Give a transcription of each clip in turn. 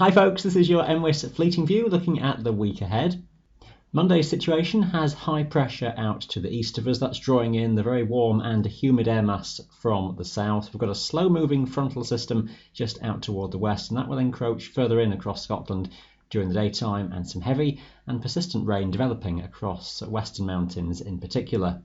Hi folks, this is your MWIS Fleeting View looking at the week ahead. Monday's situation has high pressure out to the east of us. That's drawing in the very warm and humid air mass from the south. We've got a slow moving frontal system just out toward the west, and that will encroach further in across Scotland during the daytime, and some heavy and persistent rain developing across western mountains in particular.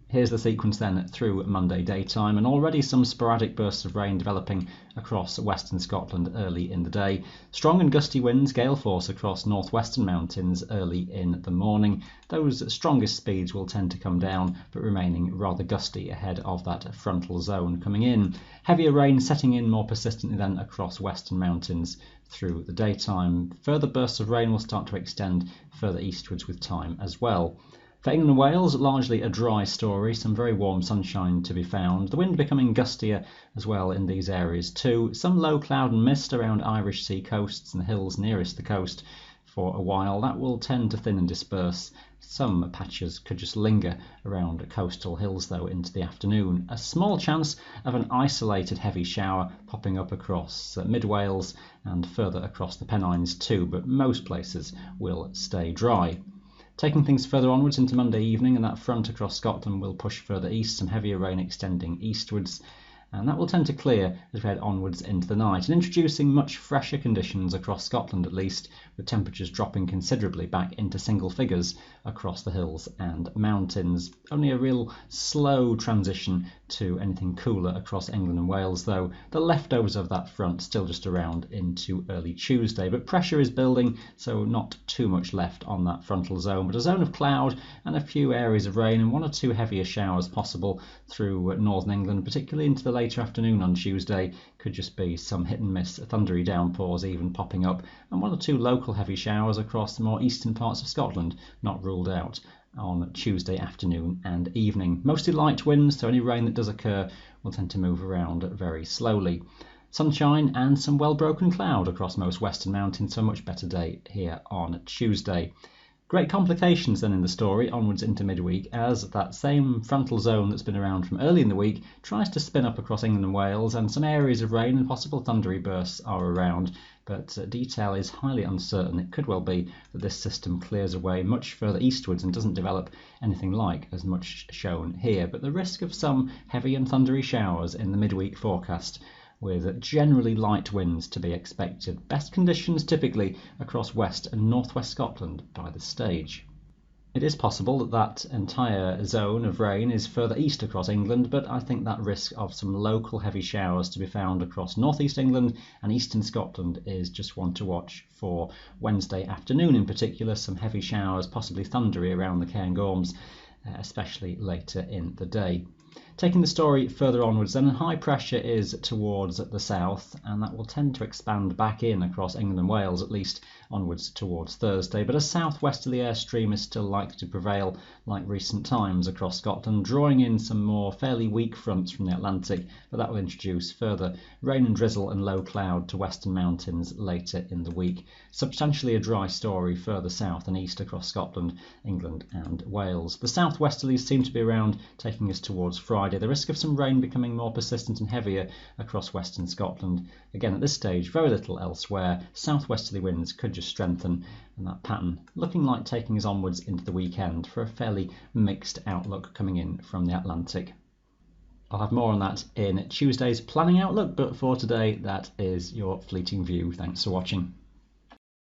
Here's the sequence then through Monday daytime, and already some sporadic bursts of rain developing across western Scotland early in the day. Strong and gusty winds, gale force across northwestern mountains early in the morning. Those strongest speeds will tend to come down, but remaining rather gusty ahead of that frontal zone coming in. Heavier rain setting in more persistently then across western mountains through the daytime. Further bursts of rain will start to extend further eastwards with time as well. For England and Wales, largely a dry story, some very warm sunshine to be found. The wind becoming gustier as well in these areas too. Some low cloud and mist around Irish Sea coasts and the hills nearest the coast for a while. That will tend to thin and disperse. Some patches could just linger around coastal hills though into the afternoon. A small chance of an isolated heavy shower popping up across mid Wales and further across the Pennines too, but most places will stay dry. Taking things further onwards into Monday evening, and that front across Scotland will push further east, some heavier rain extending eastwards, and that will tend to clear as we head onwards into the night, and introducing much fresher conditions across Scotland at least, with temperatures dropping considerably back into single figures across the hills and mountains. Only a real slow transition to anything cooler across England and Wales though. The leftovers of that front still just around into early Tuesday, but pressure is building, so not too much left on that frontal zone, but a zone of cloud and a few areas of rain and one or two heavier showers possible through northern England, particularly into the later afternoon on Tuesday. Could just be some hit and miss thundery downpours even popping up, and one or two local heavy showers across the more eastern parts of Scotland, not ruled out on Tuesday afternoon and evening. Mostly light winds, so any rain that does occur will tend to move around very slowly. Sunshine and some well-broken cloud across most western mountains, so a much better day here on Tuesday. Great complications then in the story onwards into midweek, as that same frontal zone that's been around from early in the week tries to spin up across England and Wales, and some areas of rain and possible thundery bursts are around, but detail is highly uncertain. It could well be that this system clears away much further eastwards and doesn't develop anything like as much shown here, but the risk of some heavy and thundery showers in the midweek forecast, with generally light winds to be expected. Best conditions typically across west and northwest Scotland by this stage. It is possible that that entire zone of rain is further east across England, but I think that risk of some local heavy showers to be found across northeast England and eastern Scotland is just one to watch for Wednesday afternoon in particular. Some heavy showers, possibly thundery around the Cairngorms, especially later in the day. Taking the story further onwards then, high pressure is towards the south, and that will tend to expand back in across England and Wales, at least onwards towards Thursday, but a southwesterly airstream is still likely to prevail like recent times across Scotland, drawing in some more fairly weak fronts from the Atlantic, but that will introduce further rain and drizzle and low cloud to western mountains later in the week. Substantially a dry story further south and east across Scotland, England and Wales. The southwesterlies seem to be around, taking us towards Friday. The risk of some rain becoming more persistent and heavier across western Scotland. Again, at this stage, very little elsewhere. Southwesterly winds could just strengthen, and that pattern looking like taking us onwards into the weekend for a fairly mixed outlook coming in from the Atlantic. I'll have more on that in Tuesday's planning outlook, but for today, that is your fleeting view. Thanks for watching.